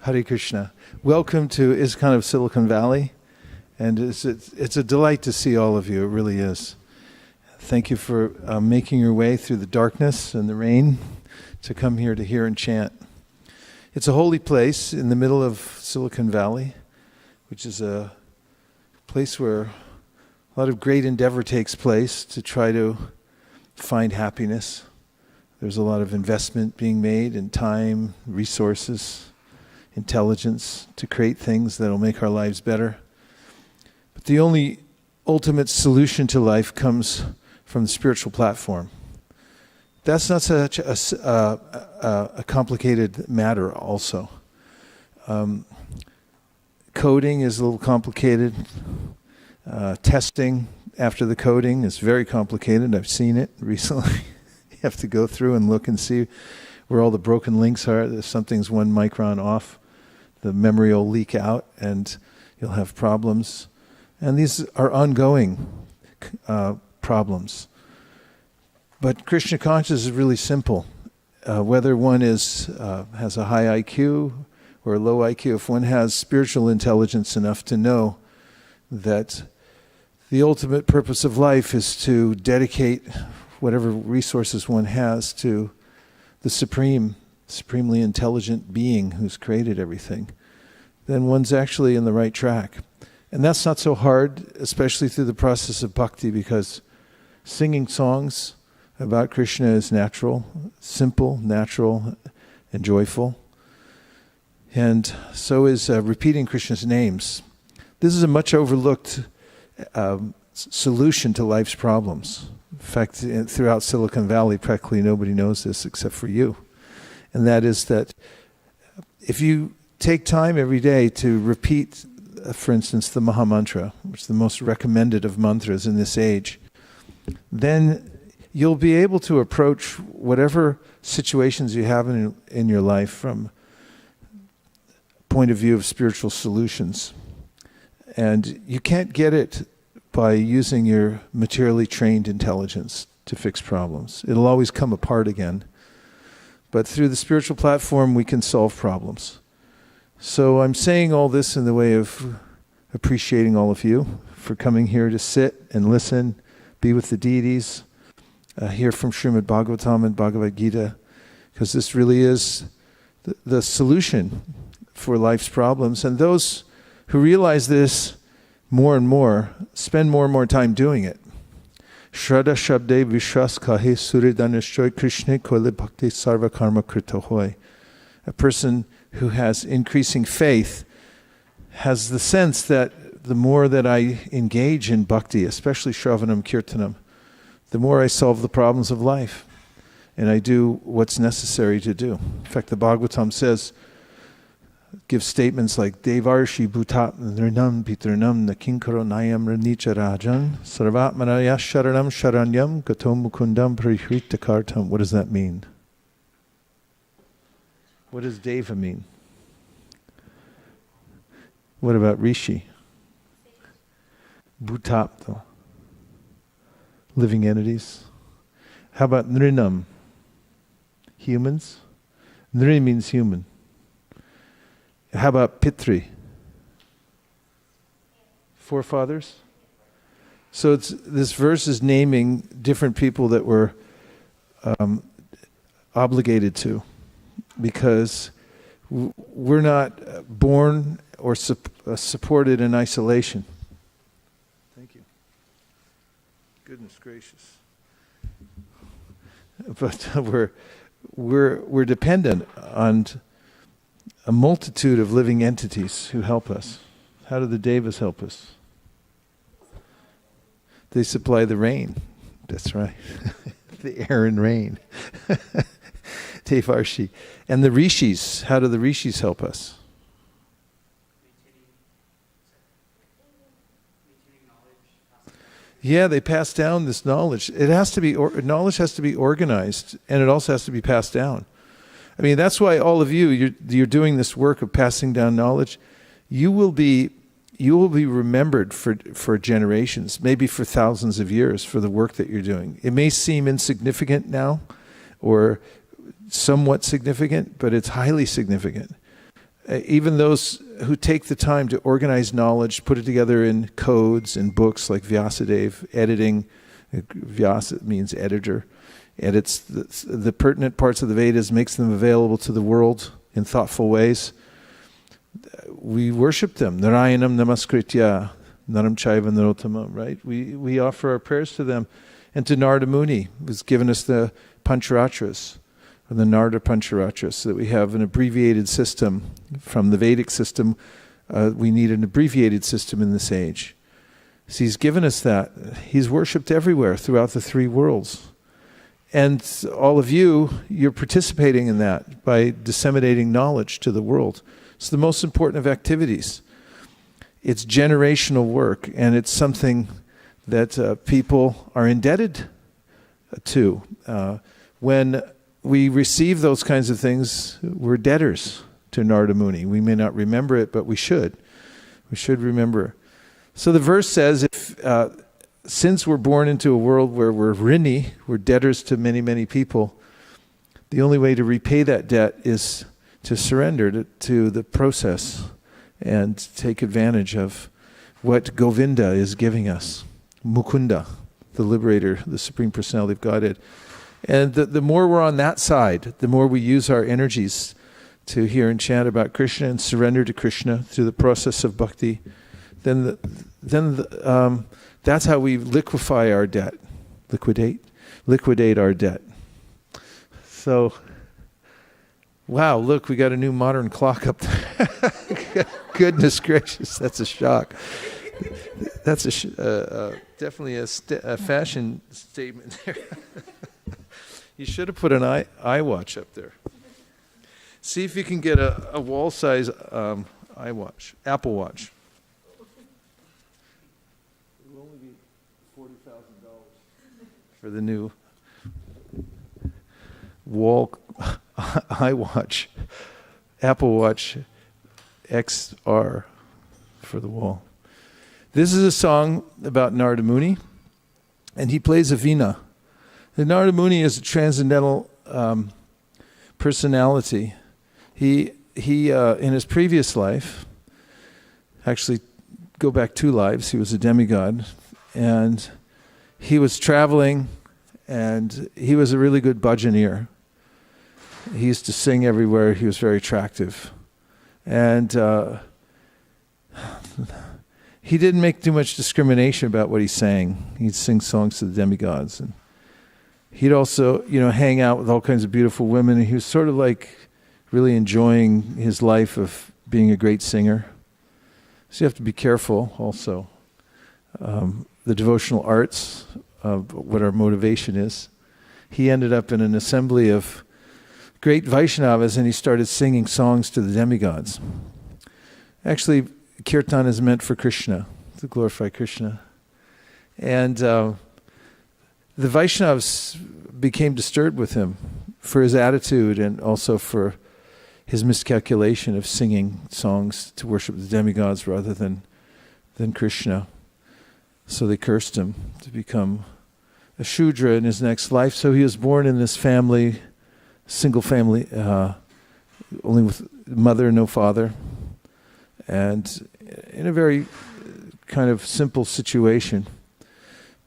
Hare Krishna. Welcome to ISKCON of Silicon Valley. And it's a delight to see all of you. It really is. Thank you for making your way through the darkness and the rain to come here to hear and chant. It's a holy place in the middle of Silicon Valley, which is a place where a lot of great endeavor takes place to try to find happiness. There's a lot of investment being made in time, resources, intelligence to create things that will make our lives better. But the only ultimate solution to life comes from the spiritual platform. That's not such a complicated matter also. Coding is a little complicated. Testing after the coding is very complicated. I've seen it recently. You have to go through and look and see where all the broken links are. If something's 1 micron off, the memory will leak out and you'll have problems. And these are ongoing problems. But Krishna consciousness is really simple. Whether one has a high IQ or a low IQ, if one has spiritual intelligence enough to know that the ultimate purpose of life is to dedicate whatever resources one has to the supremely intelligent being who's created everything, then one's actually in the right track. And that's not so hard, especially through the process of bhakti, because singing songs about Krishna is natural, simple, natural, and joyful. And so is repeating Krishna's names. This is a much overlooked solution to life's problems. In fact, throughout Silicon Valley, practically nobody knows this except for you. And that is that if you take time every day to repeat, for instance, the Maha Mantra, which is the most recommended of mantras in this age, then you'll be able to approach whatever situations you have in your life from point of view of spiritual solutions. And you can't get it by using your materially trained intelligence to fix problems. It'll always come apart again. But through the spiritual platform, we can solve problems. So I'm saying all this in the way of appreciating all of you for coming here to sit and listen, be with the deities, hear from Srimad Bhagavatam and Bhagavad Gita, because this really is the solution for life's problems. And those who realize this more and more spend more and more time doing it. Shraddha Shabde Vishwas Kahe Suridhanishchoy Krishna Kole Bhakti Sarva Karma Krita Hoy. A person who has increasing faith has the sense that the more that I engage in bhakti, especially Shravanam Kirtanam, the more I solve the problems of life. And I do what's necessary to do. In fact, the Bhagavatam says, gives statements like Devarshi Bhutat Nrinam Pitrinam Nakinkaro Nayam Ranicha Rajan Sarvatmanaya Sharanam Sharanyam Gatom Mukundam Prihrita Kartam. What does that mean? What does Deva mean? What about Rishi? Bhutapta. Living entities. How about Nrinam? Humans? Nri means human. How about Pitri? Forefathers? So this verse is naming different people that we're obligated to, because we're not born or supported in isolation. Thank you. Goodness gracious. But we're dependent on a multitude of living entities who help us. How do the Devas help us? They supply the rain. That's right. The air and rain. Devarshi. And the Rishis, how do the Rishis help us? Yeah, they pass down this knowledge. It has to be knowledge has to be organized, and it also has to be passed down. I mean, that's why all of you're doing this work of passing down knowledge. You will be remembered for generations, maybe for thousands of years, for the work that you're doing. It may seem insignificant now, or somewhat significant, but it's highly significant. even those who take the time to organize knowledge, put it together in codes and books like Vyasadeva, editing. Vyasa means editor. Edits the pertinent parts of the Vedas, makes them available to the world in thoughtful ways. We worship them. Narayanam namaskritya, naram chaiva narottama, right? We offer our prayers to them. And to Narada Muni, who's given us the Pancharatras, or the Narada Pancharatras, so that we have an abbreviated system. From the Vedic system, we need an abbreviated system in this age. So he's given us that. He's worshipped everywhere throughout the three worlds. And all of you, you're participating in that by disseminating knowledge to the world. It's the most important of activities. It's generational work, and it's something that people are indebted to. When we receive those kinds of things, we're debtors to Narada Muni. We may not remember it, but we should. We should remember. So the verse says, since we're born into a world where we're rini, we're debtors to many, many people, the only way to repay that debt is to surrender to the process and take advantage of what Govinda is giving us. Mukunda, the liberator, the Supreme Personality of Godhead. And the more we're on that side, the more we use our energies to hear and chant about Krishna and surrender to Krishna through the process of bhakti, then that's how we liquefy our debt. Liquidate our debt. So, wow, look, we got a new modern clock up there. Goodness gracious, that's a shock. That's definitely a fashion statement there. You should have put an iWatch up there. See if you can get a wall-size iWatch, Apple Watch. It will only be $40,000 for the new wall iWatch, Apple Watch XR for the wall. This is a song about Narada Muni, and he plays a veena. The Narada Muni is a transcendental personality. He in his previous life, actually go back 2 lives, he was a demigod, and he was traveling, and he was a really good bhajaneer. He used to sing everywhere. He was very attractive. And he didn't make too much discrimination about what he sang. He'd sing songs to the demigods. And he'd also, hang out with all kinds of beautiful women. And he was sort of like really enjoying his life of being a great singer. So you have to be careful also. The devotional arts, what our motivation is. He ended up in an assembly of great Vaishnavas, and he started singing songs to the demigods. Actually, kirtan is meant for Krishna, to glorify Krishna. And the Vaishnavas became disturbed with him for his attitude and also for his miscalculation of singing songs to worship the demigods rather than Krishna. So they cursed him to become a Shudra in his next life. So he was born in this family, single family, only with mother and no father, and in a very kind of simple situation.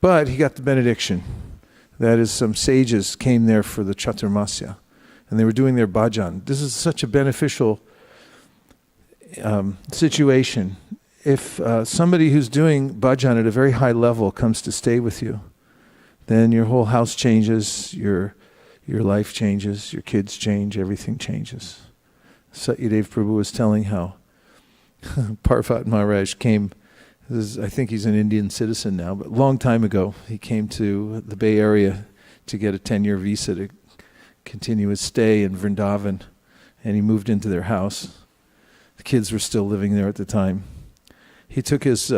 But he got the benediction. That is, some sages came there for the Chaturmasya, and they were doing their bhajan. This is such a beneficial situation. If somebody who's doing bhajan at a very high level comes to stay with you, then your whole house changes, your life changes, your kids change, everything changes. Satyadev Prabhu was telling how Parvat Maharaj came, I think he's an Indian citizen now, but a long time ago, he came to the Bay Area to get a 10-year visa to continue his stay in Vrindavan, and he moved into their house. The kids were still living there at the time. He took his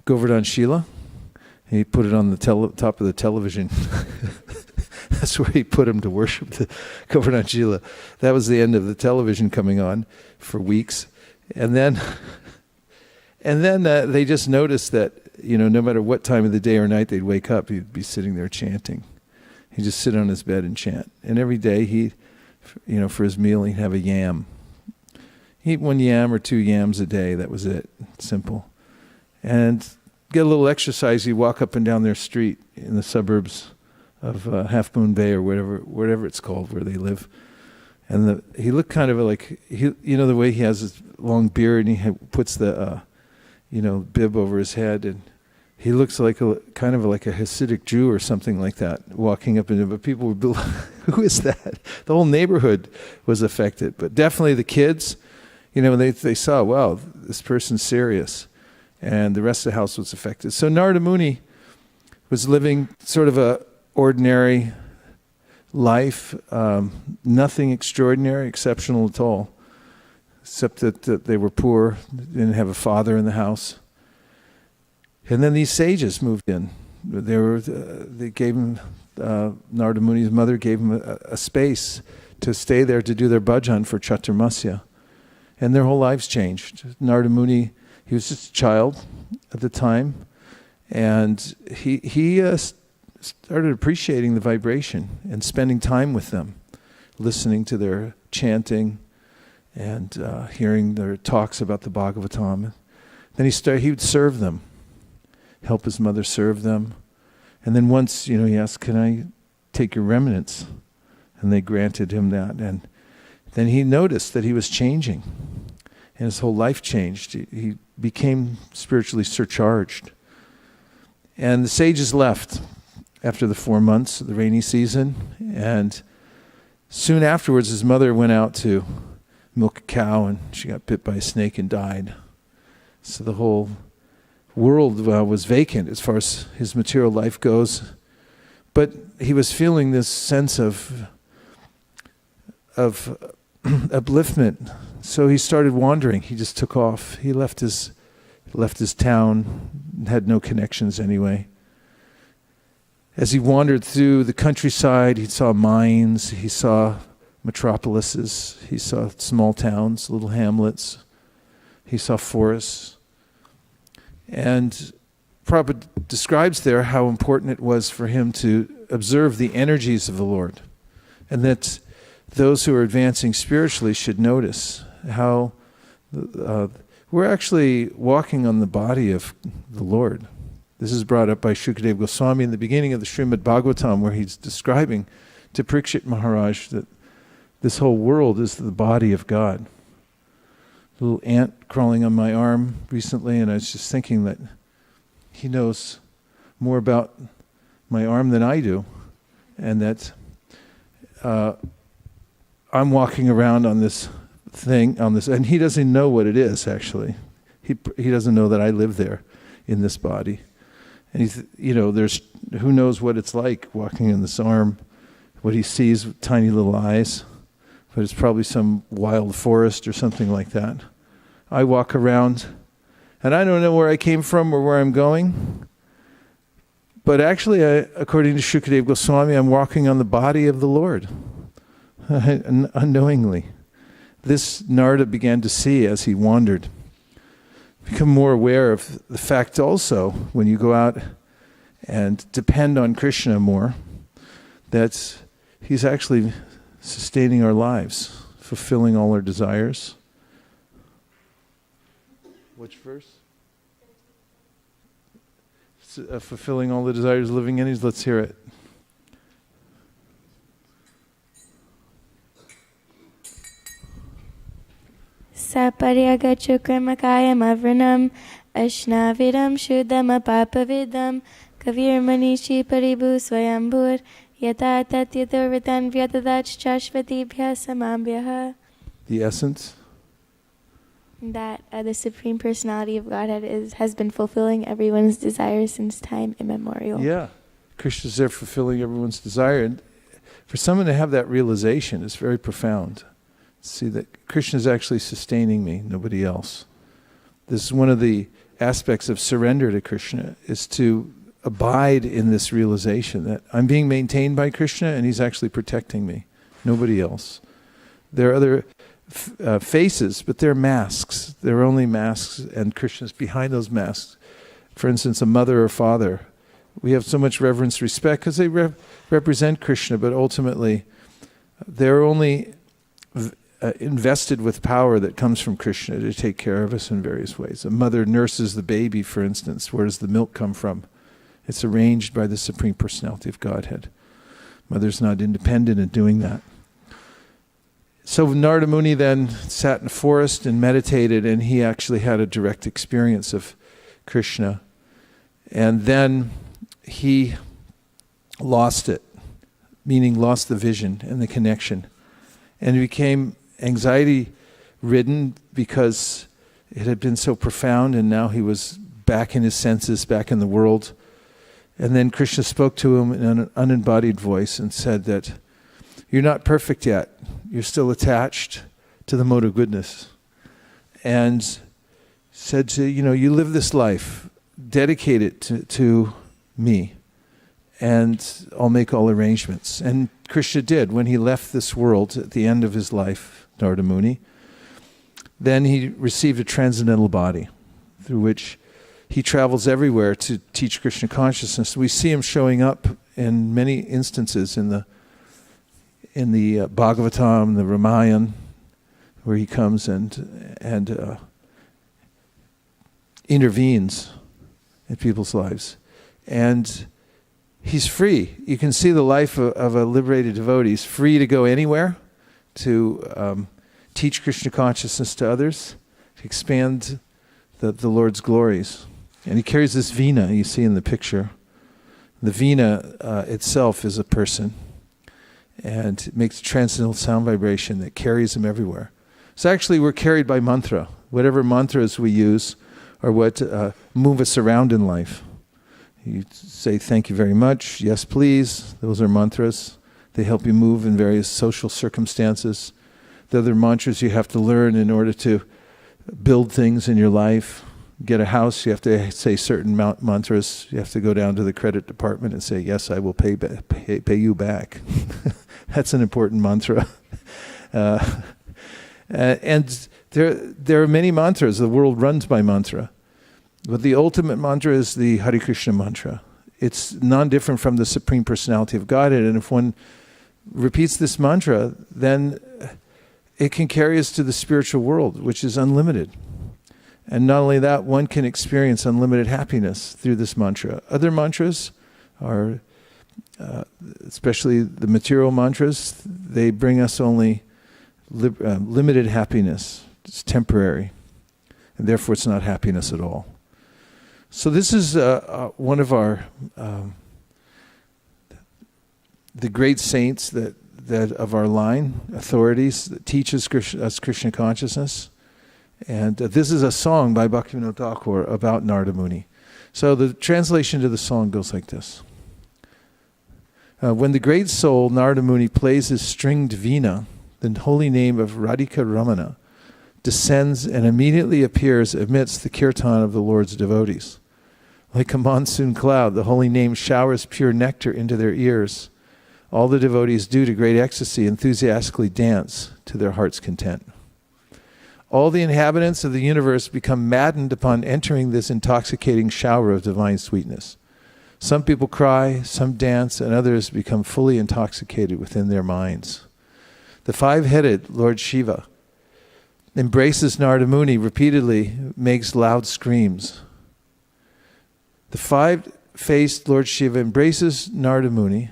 Govardhan Shila, and he put it on the top of the television. That's where he put him to worship the Govardhan Shila. That was the end of the television coming on for weeks. And then they just noticed that, no matter what time of the day or night they'd wake up, he'd be sitting there chanting. He'd just sit on his bed and chant. And every day for his meal, he'd have a yam. Eat 1 yam or 2 yams a day. That was it. Simple. And get a little exercise. You walk up and down their street in the suburbs of Half Moon Bay or whatever it's called where they live. And he looked kind of like, the way he has his long beard and he puts the, bib over his head, and he looks like kind of like a Hasidic Jew or something like that, walking up and down. But people would be like, who is that? The whole neighborhood was affected. But definitely the kids, they saw, wow, this person's serious. And the rest of the house was affected. So Narada Muni was living sort of a ordinary life, nothing extraordinary, exceptional at all, except that they were poor, didn't have a father in the house. And then these sages moved in. They gave him, Narada Muni's mother gave him a space to stay there to do their bhajan for Chaturmasya. And their whole lives changed. Narada Muni, he was just a child at the time, and he started appreciating the vibration and spending time with them, listening to their chanting and hearing their talks about the Bhagavatam. Then he would serve them, help his mother serve them. And then once, he asked, can I take your remnants? And they granted him that. And then he noticed that he was changing. And his whole life changed. He became spiritually surcharged. And the sages left after the 4 months of the rainy season. And soon afterwards, his mother went out to milk a cow, and she got bit by a snake and died. So the whole world was vacant as far as his material life goes. But he was feeling this sense of upliftment. So he started wandering. He just took off. He left his town, had no connections anyway. As he wandered through the countryside, he saw mines, he saw metropolises, he saw small towns, little hamlets, he saw forests. And Prabhupada describes there how important it was for him to observe the energies of the Lord, and that those who are advancing spiritually should notice how we're actually walking on the body of the Lord. This is brought up by Shukadeva Goswami in the beginning of the Srimad Bhagavatam, where he's describing to Parikshit Maharaj that this whole world is the body of God. A little ant crawling on my arm recently, and I was just thinking that he knows more about my arm than I do, and that I'm walking around on this thing, and he doesn't know what it is, actually. He doesn't know that I live there in this body. And there's who knows what it's like walking in this arm, what he sees with tiny little eyes, but it's probably some wild forest or something like that. I walk around, and I don't know where I came from or where I'm going, but actually, according to Shukadeva Goswami, I'm walking on the body of the Lord, unknowingly. This Narada began to see as he wandered. Become more aware of the fact also, when you go out and depend on Krishna more, that he's actually sustaining our lives, fulfilling all our desires. Which verse? Fulfilling all the desires, living in his. Let's hear it. Saparyaga chukramakayam avranam ashnavidam shuddham apapavidam kavir manishi paribhu swayambhur yata tatyaturvitan vyatadach chashvatibhya samabhyaha. The essence? That the Supreme Personality of Godhead has been fulfilling everyone's desires since time immemorial. Yeah. Krishna's there fulfilling everyone's desire. And for someone to have that realization is very profound. See that Krishna is actually sustaining me, nobody else. This is one of the aspects of surrender to Krishna, is to abide in this realization that I'm being maintained by Krishna and he's actually protecting me, nobody else. There are other faces, but they're masks. They're only masks, and Krishna's behind those masks. For instance, a mother or father. We have so much reverence, respect, because they represent Krishna, but ultimately they're only invested with power that comes from Krishna to take care of us in various ways. A mother nurses the baby, for instance. Where does the milk come from? It's arranged by the Supreme Personality of Godhead. Mother's not independent in doing that. So Narada Muni then sat in a forest and meditated, and he actually had a direct experience of Krishna. And then he lost it, meaning lost the vision and the connection. And he became anxiety-ridden because it had been so profound, and now he was back in his senses, back in the world. And then Krishna spoke to him in an unembodied voice and said that you're not perfect yet. You're still attached to the mode of goodness. And said to, you live this life, dedicate it to me, and I'll make all arrangements. And Krishna did. When he left this world at the end of his life, Narada Muni, then he received a transcendental body through which he travels everywhere to teach Krishna consciousness. We see him showing up in many instances in the Bhagavatam, the Ramayana, where he comes and intervenes in people's lives. And he's free. You can see the life of a liberated devotee. He's free to go anywhere, to teach Krishna consciousness to others, to expand the Lord's glories. And he carries this veena you see in the picture. The veena itself is a person, and it makes a transcendental sound vibration that carries him everywhere. So actually we're carried by mantra. Whatever mantras we use are what move us around in life. You say, thank you very much, yes please. Those are mantras. They help you move in various social circumstances. The other mantras you have to learn in order to build things in your life. Get a house, you have to say certain mantras. You have to go down to the credit department and say, yes, I will pay you back. That's an important mantra. And there are many mantras. The world runs by mantra. But the ultimate mantra is the Hare Krishna mantra. It's non-different from the Supreme Personality of Godhead. And if one repeats this mantra, then it can carry us to the spiritual world, which is unlimited. And not only that, one can experience unlimited happiness through this mantra. Other mantras are, especially the material mantras, they bring us only limited happiness. It's temporary. And therefore it's not happiness at all. So this is one of our, the great saints that of our line, authorities, that teach us Krishna consciousness. And this is a song by Bhaktivinoda Thakur about Narada Muni. So the translation to the song goes like this. When the great soul Narada Muni plays his stringed veena, the holy name of Radhika Ramana descends and immediately appears amidst the kirtan of the Lord's devotees. Like a monsoon cloud, the holy name showers pure nectar into their ears. All the devotees, due to great ecstasy, enthusiastically dance to their heart's content. All the inhabitants of the universe become maddened upon entering this intoxicating shower of divine sweetness. Some people cry, some dance, and others become fully intoxicated within their minds. The five-headed Lord Shiva embraces Narada Muni repeatedly, makes loud screams. The five-faced Lord Shiva embraces Narada Muni,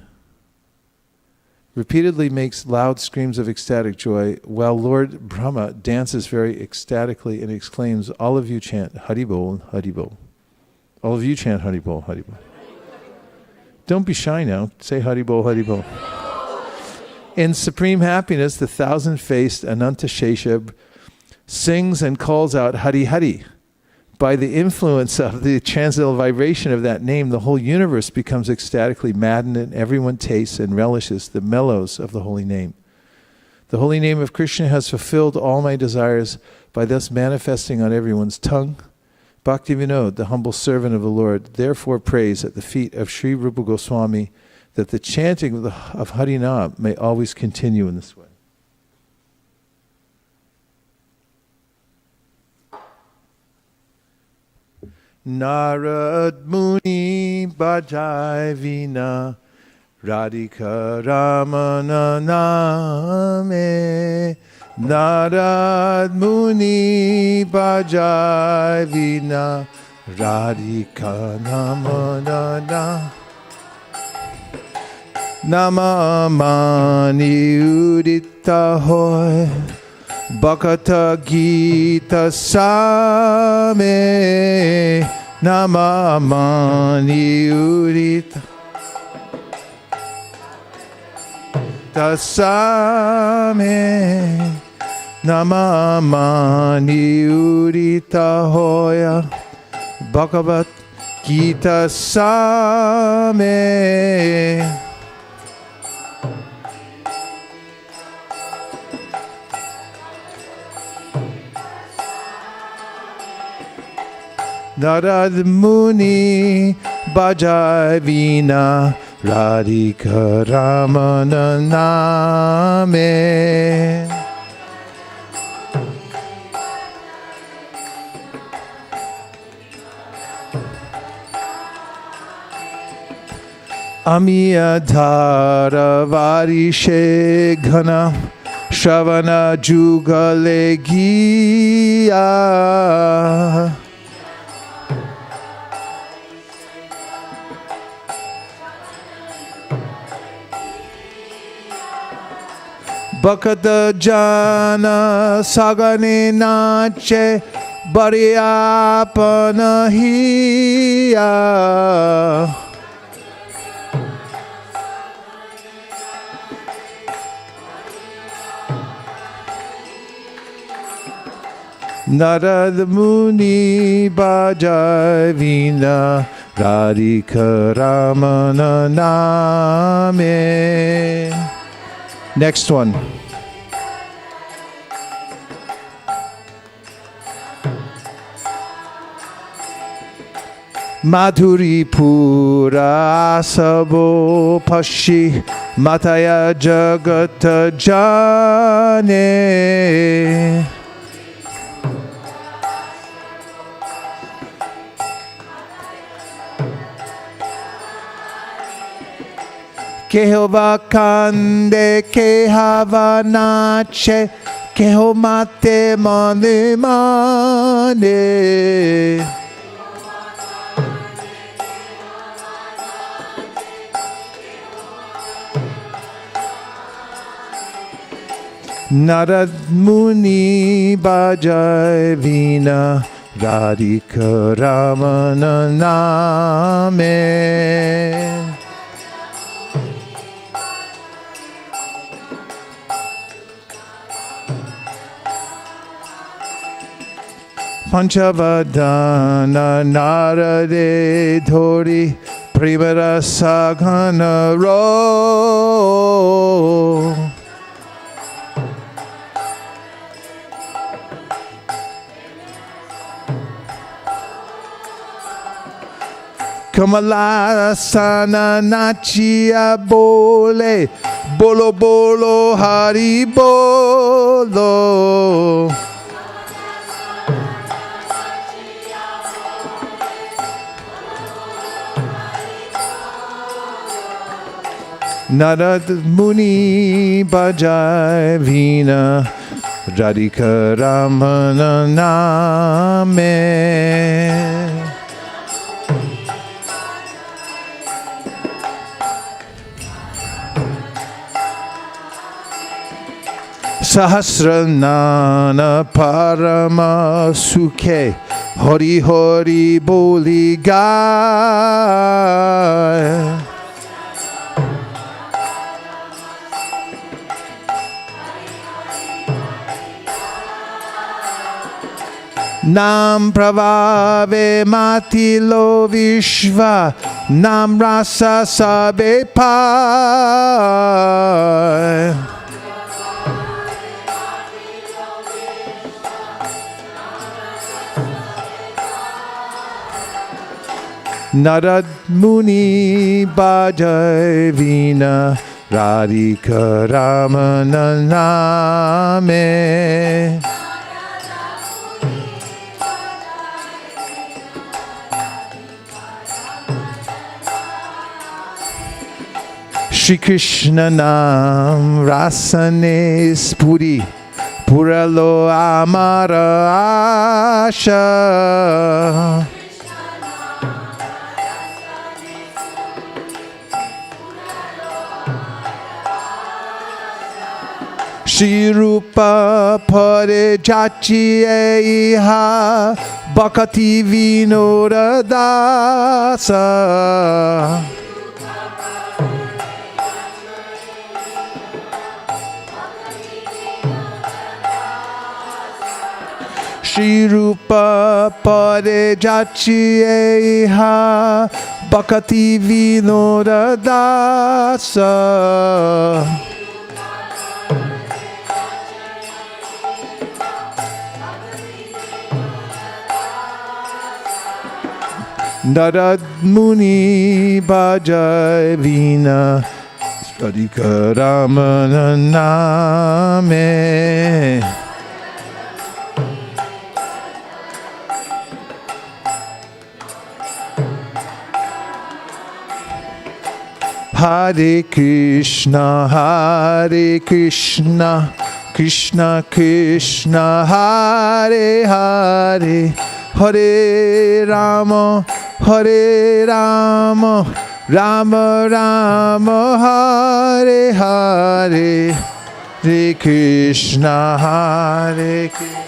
repeatedly makes loud screams of ecstatic joy, while Lord Brahma dances very ecstatically and exclaims, all of you chant Haribol, Haribol. All of you chant Haribol, Haribol. Don't be shy now. Say Haribol, Haribol. In supreme happiness, the thousand-faced Ananta Shesha sings and calls out Hari Hari. By the influence of the transcendental vibration of that name, the whole universe becomes ecstatically maddened, and everyone tastes and relishes the mellows of the holy name. The holy name of Krishna has fulfilled all my desires by thus manifesting on everyone's tongue. Bhaktivinoda, the humble servant of the Lord, therefore prays at the feet of Sri Rupa Goswami that the chanting of Harinam may always continue in this way. Narad Muni Bhajai Vina Radhika Ramana Name Narad Muni Bhajai Vina Radhika Namanana Namamani Udita Hoy Bhakata Gita Same Namamani Udita Dasame Namamani Udita Hoya Bhagavad Gita Same Narad Muni Bhajai Vina Radhika Ramana Name Amiya Dhara Varishe Ghana Shravana Jugale Giya Bhakata Jana Sagane Nache Bariapana Hiya Narad Muni Bhajai Vina Radhika Ramana Name. Next one. Madhuri Pura Asabo Pashi Mataya Jagata Jane Kehova Kande Kehava Nache Kehomate Mane Mane Narad Muni Bhajai Vina Radhika Ramana Name Panchavadana Narade Dhori Primara Saghana Ro Kamala Sana Nachia Bole Bolo Bolo Hari Bolo Narad Muni Bhajai Vina Radhika Ramana Name Sahasranana Parama Sukhe Hari Hari Boli Gai Nam Pravave Matilo Vishva Nam Rasa Sabe Pai Narad Muni Bhajai Vina Radhika Ramana Name Shri Krishna Nam Rasane Spuri Puralo amara asha. Shri Rupa Pare Jachi Eiha Bhakati Vinoda Dasa. Shri Rupa Pare Jachi Eiha Bhakati Vinoda Dasa. Narad Muni Bhajai Vina Radhika Ramana Name. Hare Krishna, Hare Krishna, Krishna Krishna, Hare Hare, Hare Rama, Hare Rama, Rama Rama, Hare Hare, Hare Krishna, Hare Krishna,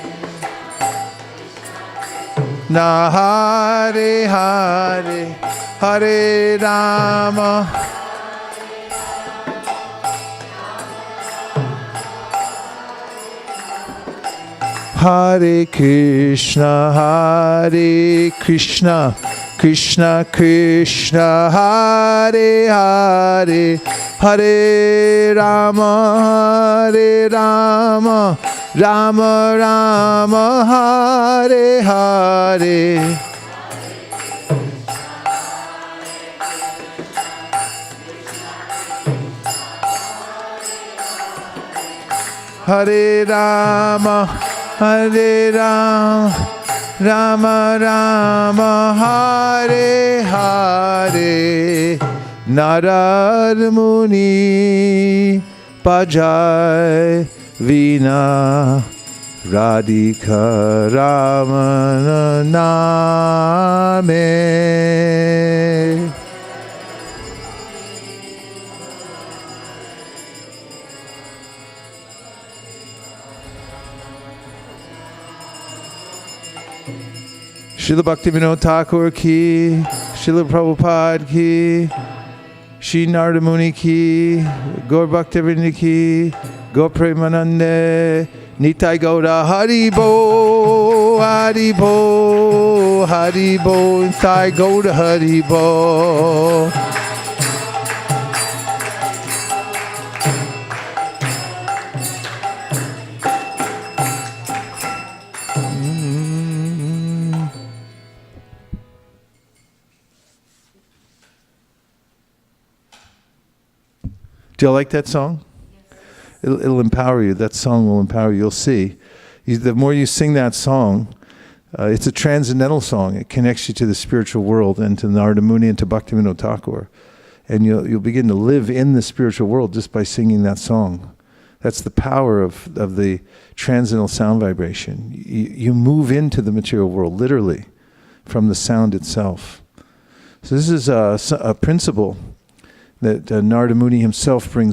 Hare Hare, Hare Rama, Hare Krishna, Hare Krishna, Krishna Krishna, Hare Hare, Hare Rama, Hare Rama, Rama Rama, Hare Hare. Hare Rama, Hare Rama, Rama Rama, Hare Hare. Narad Muni Bhajai Vina Radhika Ramana Name. Srila Bhaktivinoda Thakur ki, Srila Prabhupada ki, Shri Narada Muni ki, Gaur Bhaktivinoda ki, Gaur Premanande, Nitai Gauda Haribo, Haribo, Haribo, Nitai Gauda Haribo. Do you like that song? It'll empower you. That song will empower you. You'll see. The more you sing that song, it's a transcendental song. It connects you to the spiritual world and to Narada Muni and to Bhaktivinoda Thakur. And you'll begin to live in the spiritual world just by singing that song. That's the power of the transcendental sound vibration. You move into the material world, literally, from the sound itself. So this is a principle that Narada Muni himself brings